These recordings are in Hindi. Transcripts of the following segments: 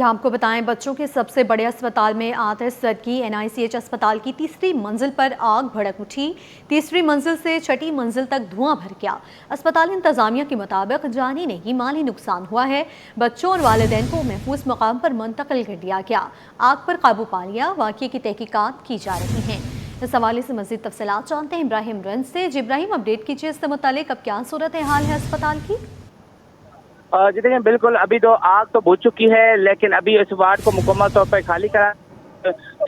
यहाँ आपको बताएं, बच्चों के सबसे बड़े अस्पताल में आतिश जदगी NICH अस्पताल की तीसरी मंजिल पर आग भड़क उठी। तीसरी मंजिल से छठी मंजिल तक धुआं भर गया। अस्पताल इंतजामिया के मुताबिक जानी नहीं माली नुकसान हुआ है। बच्चों और वालिदैन को महफूज मकाम पर मुंतकिल कर दिया गया। आग पर काबू पा लिया। वाक़ये की तहकीकात की जा रही हैं। इस हवाले से मज़ीद तफसीलात जानते हैं इब्राहिम रंज से। इब्राहिम, अपडेट कीजिए इससे मुतालिक, अब क्या सूरत हाल है अस्पताल की? जी देखिए, बिल्कुल अभी तो आग तो बुझ चुकी है, लेकिन अभी इस वार्ड को मुकम्मल तौर पर खाली करा।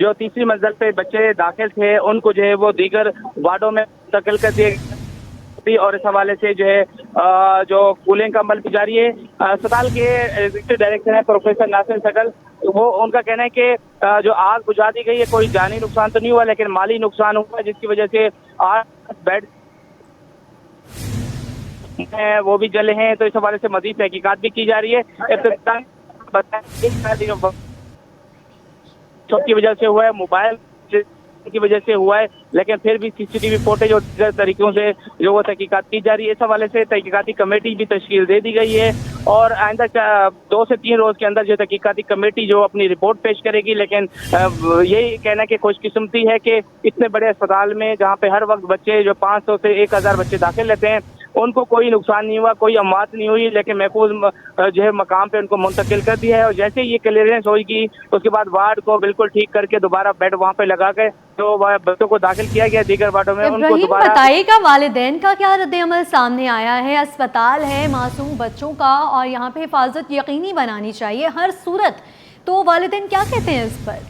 जो तीसरी मंजिल पे बच्चे दाखिल थे उनको जो है वो दीगर वार्डों में मुंतकिल कर दिए और इस हवाले से जो है जो कूलिंग का अमल भी जारी है। अस्पताल के एग्जीक्यूटिव डायरेक्टर हैं प्रोफेसर नासिर सकल, वो उनका कहना है कि जो आग बुझा दी गई है, कोई जानी नुकसान तो नहीं हुआ लेकिन माली नुकसान हुआ, जिसकी वजह से 8 बेड वो भी जले हैं। तो इस हवाले से मजीद तहकीकात भी की जा रही है। की वजह से हुआ है, मोबाइल की वजह से हुआ है, लेकिन फिर भी CCTV फुटेज और तरीकों से जो वो तहकीकात की जा रही है। इस हवाले से तहकीकाती कमेटी भी तश्कील दे दी गई है और आइंदा 2 से 3 रोज के अंदर जो तहकीकाती कमेटी जो अपनी रिपोर्ट पेश करेगी। लेकिन यही कहना कि खुशकिस्मती है कि इतने बड़े अस्पताल में जहाँ पे हर वक्त बच्चे जो 500 से 1000 बच्चे दाखिल रहते हैं, उनको कोई नुकसान नहीं हुआ, कोई अमात नहीं हुई, लेकिन महफूज जो है मकाम पे उनको मुंतकिल कर दिया है। और जैसे ये क्लियरेंस होगी उसके बाद वार्ड को बिल्कुल ठीक करके दोबारा बेड वहाँ पे लगा के तो बच्चों को दाखिल किया गया दीगर वार्डों में। उनको दोबारा बताइएगा, वालिदैन का क्या रद्द-ए-अमल सामने आया है? अस्पताल है मासूम बच्चों का और यहाँ पे हिफाजत यकीनी बनानी चाहिए हर सूरत, तो वालिदैन क्या कहते हैं इस पर?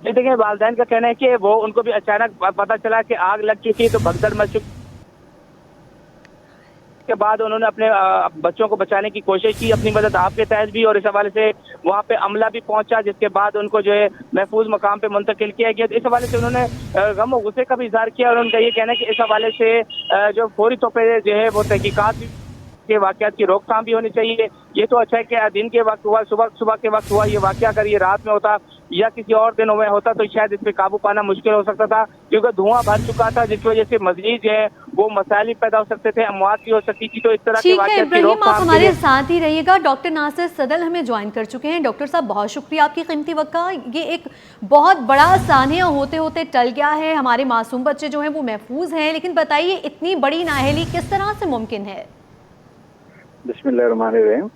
जी देखिए, वालिदैन का कहना है कि वो उनको भी अचानक पता चला कि आग लग चुकी तो भगदड़ मच चुकी के बाद उन्होंने अपने बच्चों को बचाने की कोशिश की, अपनी मदद आपके तहत भी, और इस हवाले से वहाँ पे अमला भी पहुंचा, जिसके बाद उनको जो है महफूज मकाम पे मुंतकिल किया गया। इस हवाले से उन्होंने गम और गुस्से का भी इजहार किया और उनका ये कहना है कि इस हवाले से जो फौरी तौर पर जो है वो तहकीकात के वाकयात की रोकथाम भी होनी चाहिए। ये तो अच्छा है कि दिन के वक्त हुआ, सुबह के वक्त हुआ ये वाकया, अगर ये रात में होता या किसी और दिनों में होता तो शायद इस पे काबू पाना मुश्किल हो सकता था, क्योंकि धुआं भर चुका था, जिसकी वजह से मजीद जो है वो मसाइल भी पैदा हो सकते थे, अमवात भी हो सकती थी। तो इस तरह के वाकयात की रोकथाम, आप हमारे साथ ही रहिएगा। डॉक्टर नासिर सदल हमें ज्वाइन कर चुके हैं। डॉक्टर साहब, बहुत शुक्रिया आपकी कीमती वक्त का। ये एक बहुत बड़ा सानिया होते होते टल गया है, हमारे मासूम बच्चे जो हैं वो महफूज हैं, लेकिन बताइए इतनी बड़ी नाअहली किस तरह से मुमकिन है? बिस्मिल्लाहिर्रहमानिर्रहीम।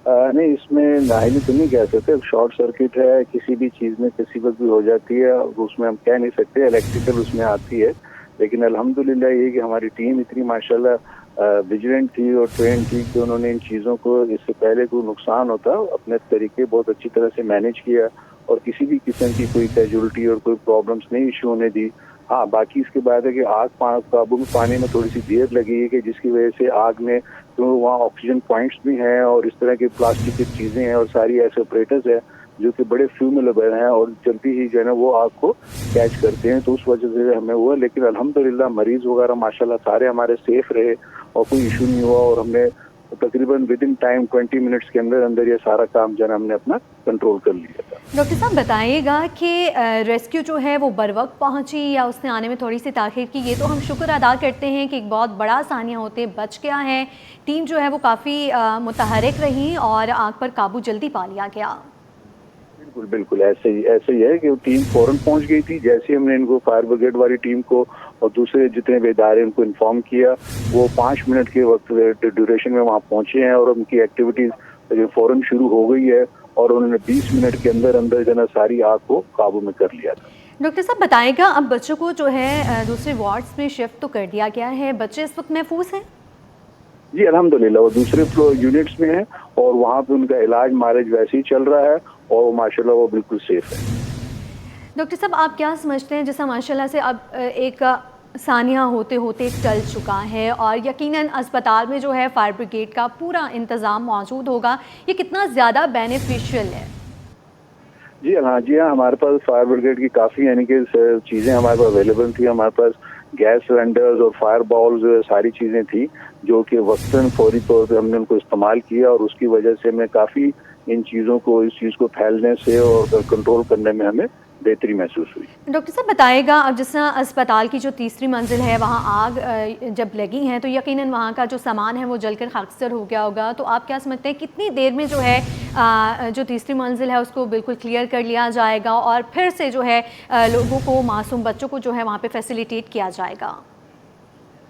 नहीं, इसमें नाअहली तो नहीं कह सकते, शॉर्ट सर्किट है, किसी भी चीज़ में किसी वक्त भी हो जाती है, उसमें हम कह नहीं सकते, इलेक्ट्रिकल उसमें आती है। लेकिन अल्हम्दुलिल्लाह ये कि हमारी टीम इतनी माशाल्लाह विजिलेंट थी और ट्रेन थी कि उन्होंने इन चीज़ों को इससे पहले कोई नुकसान होता अपने तरीके बहुत अच्छी तरह से मैनेज किया और किसी भी किस्म की कोई कैजुअल्टी और कोई प्रॉब्लम्स नहीं इशू होने दी। हाँ, बाकी इसके बाद है कि आग काबू में पाने में थोड़ी सी देर लगी है कि जिसकी वजह से आग में तो वहाँ ऑक्सीजन पॉइंट्स भी हैं और इस तरह की प्लास्टिक की चीज़ें हैं और सारी ऐसे ऑपरेटर्स हैं जो कि बड़े फ्यूमेबल हैं और जल्दी ही जो है ना वो आग को कैच करते हैं, तो उस वजह से हमें हुआ। लेकिन अल्हम्दुलिल्लाह मरीज वगैरह माशाल्लाह सारे हमारे सेफ रहे और कोई इशू नहीं हुआ और हमने तकरीबन विद इन टाइम 20 मिनट्स के अंदर अंदर ये सारा काम जो है हमने अपना कंट्रोल कर लिया था। डॉक्टर साहब, बताइएगा कि रेस्क्यू जो है वो बर वक्त पहुंची या उसने आने में थोड़ी सी ताख़ीर की? ये तो हम शुक्र अदा करते हैं कि एक बहुत बड़ा सानिया होते बच गया है, टीम जो है वो काफ़ी मुतहरिक रही और आग पर काबू जल्दी पा लिया गया। बिल्कुल ऐसे ही है कि टीम फौरन पहुंच गई थी। जैसे हमने इनको फायर ब्रिगेड वाली टीम को और दूसरे जितने भी इदारे उनको इन्फॉर्म किया, वो 5 मिनट के वक्त ड्यूरेशन में वहाँ पहुंचे हैं और उनकी एक्टिविटीज फौरन शुरू हो गई है और उन्होंने 20 मिनट के अंदर अंदर जो है सारी आग को काबू में कर लिया था। डॉक्टर साहब, बताएगा, अब बच्चों को जो है दूसरे वार्ड्स में शिफ्ट तो कर दिया गया है, बच्चे इस वक्त महफूज हैं? जी अल्हम्दुलिल्लाह, वो दूसरे यूनिट्स में है और वहाँ पे उनका इलाज मारेज वैसे ही चल रहा है और माशाल्लाह वो बिल्कुल सेफ है। डॉक्टर साहब, आप क्या समझते हैं, जैसा माशाल्लाह से अब एक सानिया होते होते टल चुका है और यकीनन अस्पताल में जो है फायर ब्रिगेड का पूरा इंतज़ाम मौजूद होगा, ये कितना ज़्यादा बेनिफिशियल है? जी हाँ, हमारे पास फायर ब्रिगेड की काफ़ी यानी कि चीज़ें हमारे पास अवेलेबल थी। हमारे पास गैस सिलेंडर्स और फायर बॉल्स सारी चीज़ें थी जो कि वक्तन फौरी तौर पर हमने उनको इस्तेमाल किया और उसकी वजह से हमें काफ़ी इन चीज़ों को, इस चीज़ को फैलने से और कंट्रोल करने में हमें बेहतरी महसूस हुई। डॉक्टर साहब बताएगा, अब जिस तरह अस्पताल की जो तीसरी मंजिल है वहाँ आग जब लगी है तो यकीनन वहाँ का जो सामान है वो जलकर खाकसर हो गया होगा, तो आप क्या समझते हैं कितनी देर में जो है जो तीसरी मंजिल है उसको बिल्कुल क्लियर कर लिया जाएगा और फिर से जो है लोगों को, मासूम बच्चों को जो है वहाँ पे फैसिलिटेट किया जाएगा?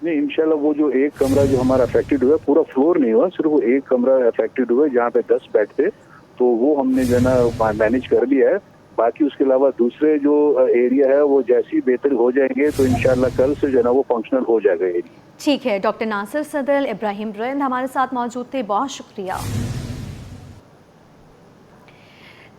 नहीं, इंशाल्लाह वो जो एक कमरा जो हमारा अफेक्टेड हुआ, पूरा फ्लोर नहीं हुआ, सिर्फ वो एक कमरा अफेक्टेड हुआ जहाँ पे 10 बेड थे, तो वो हमने जो है ना मैनेज कर लिया है। बाकी उसके अलावा दूसरे जो एरिया है वो जैसे ही बेहतर हो जाएंगे तो इंशाल्लाह कल से जो है ना वो फंक्शनल हो जाएगा एरिया। ठीक है, डॉक्टर नासिर सदर इब्राहिम रिंद हमारे साथ मौजूद थे, बहुत शुक्रिया।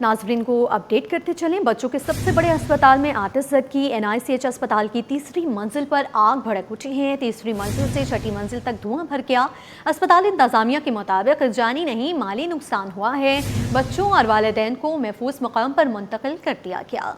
नाज़रीन को अपडेट करते चलें, बच्चों के सबसे बड़े अस्पताल में आतिश ज़दगी NICH अस्पताल की तीसरी मंजिल पर आग भड़क उठी है। तीसरी मंजिल से छठी मंजिल तक धुआं भर गया। अस्पताल इंतज़ामिया के मुताबिक जानी नहीं माली नुकसान हुआ है। बच्चों और वालिदैन को महफूज मकाम पर मुंतकिल कर दिया गया।